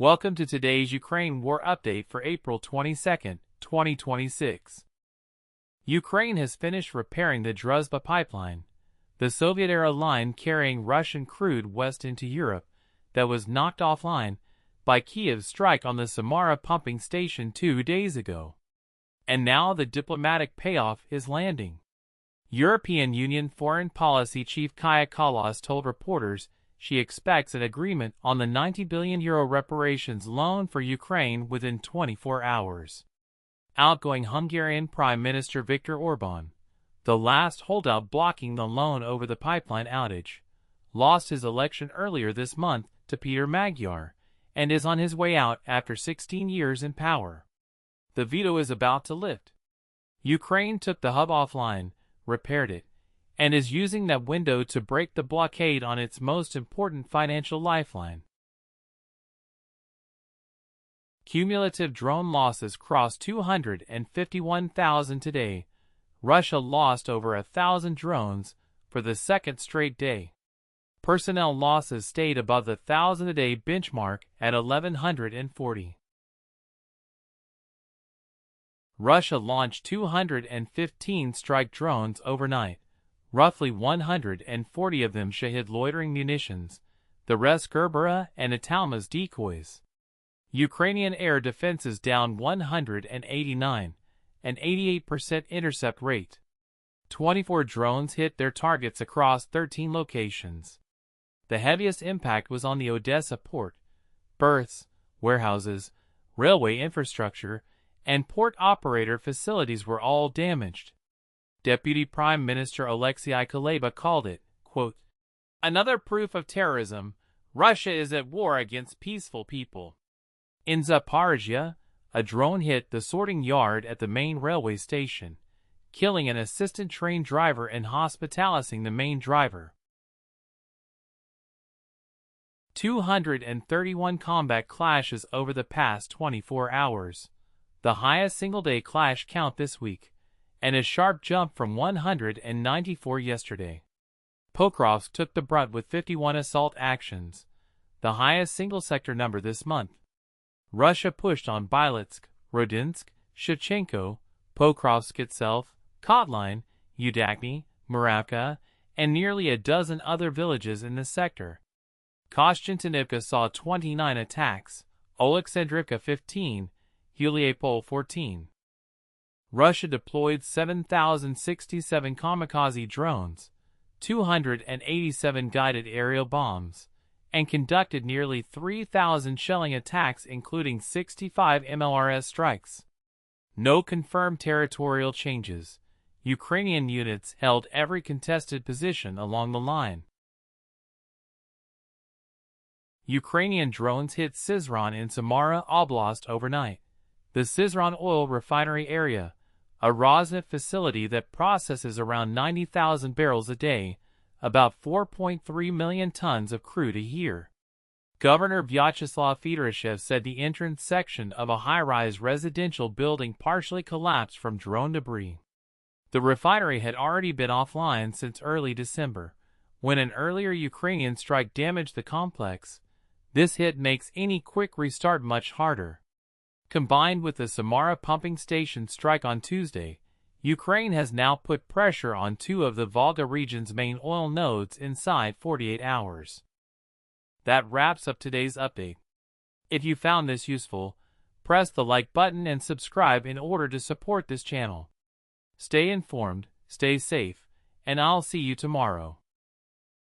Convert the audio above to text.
Welcome to today's Ukraine war update for April 22, 2026. Ukraine has finished repairing the Druzhba pipeline, the Soviet-era line carrying Russian crude west into Europe that was knocked offline by Kyiv's strike on the Samara pumping station 2 days ago. And now the diplomatic payoff is landing. European Union Foreign Policy Chief Kaja Kallas told reporters she expects an agreement on the €90 billion reparations loan for Ukraine within 24 hours. Outgoing Hungarian Prime Minister Viktor Orban, the last holdout blocking the loan over the pipeline outage, lost his election earlier this month to Péter Magyar and is on his way out after 16 years in power. The veto is about to lift. Ukraine took the hub offline, repaired it, and is using that window to break the blockade on its most important financial lifeline. Cumulative drone losses crossed 251,000 today. Russia lost over 1,000 drones for the second straight day. Personnel losses stayed above the 1,000-a-day benchmark at 1,140. Russia launched 215 strike drones overnight. Roughly 140 of them Shahid loitering munitions, the rest Gerbera and Atalmas decoys. Ukrainian air defenses down 189, an 88% intercept rate. 24 drones hit their targets across 13 locations. The heaviest impact was on the Odesa port. Berths, warehouses, railway infrastructure, and port operator facilities were all damaged. Deputy Prime Minister Alexei Kuleba called it, quote, "Another proof of terrorism. Russia is at war against peaceful people." In Zaporizhia, a drone hit the sorting yard at the main railway station, killing an assistant train driver and hospitalizing the main driver. 231 combat clashes over the past 24 hours, the highest single-day clash count this week, and a sharp jump from 194 yesterday. Pokrovsk took the brunt with 51 assault actions, the highest single-sector number this month. Russia pushed on Bielitsk, Rodinsk, Shevchenko, Pokrovsk itself, Kotline, Udakny, Muravka, and nearly a dozen other villages in the sector. Kostiantynivka saw 29 attacks, Oleksandrivka 15, Huliapol 14. Russia deployed 7,067 kamikaze drones, 287 guided aerial bombs, and conducted nearly 3,000 shelling attacks including 65 MLRS strikes. No confirmed territorial changes. Ukrainian units held every contested position along the line. Ukrainian drones hit Syzran in Samara Oblast overnight. The Syzran oil refinery area, a Rosneft facility that processes around 90,000 barrels a day, about 4.3 million tons of crude a year. Governor Vyacheslav Fedorashev said the entrance section of a high-rise residential building partially collapsed from drone debris. The refinery had already been offline since early December, when an earlier Ukrainian strike damaged the complex. This hit makes any quick restart much harder. Combined with the Samara pumping station strike on Tuesday, Ukraine has now put pressure on two of the Volga region's main oil nodes inside 48 hours. That wraps up today's update. If you found this useful, press the like button and subscribe in order to support this channel. Stay informed, stay safe, and I'll see you tomorrow.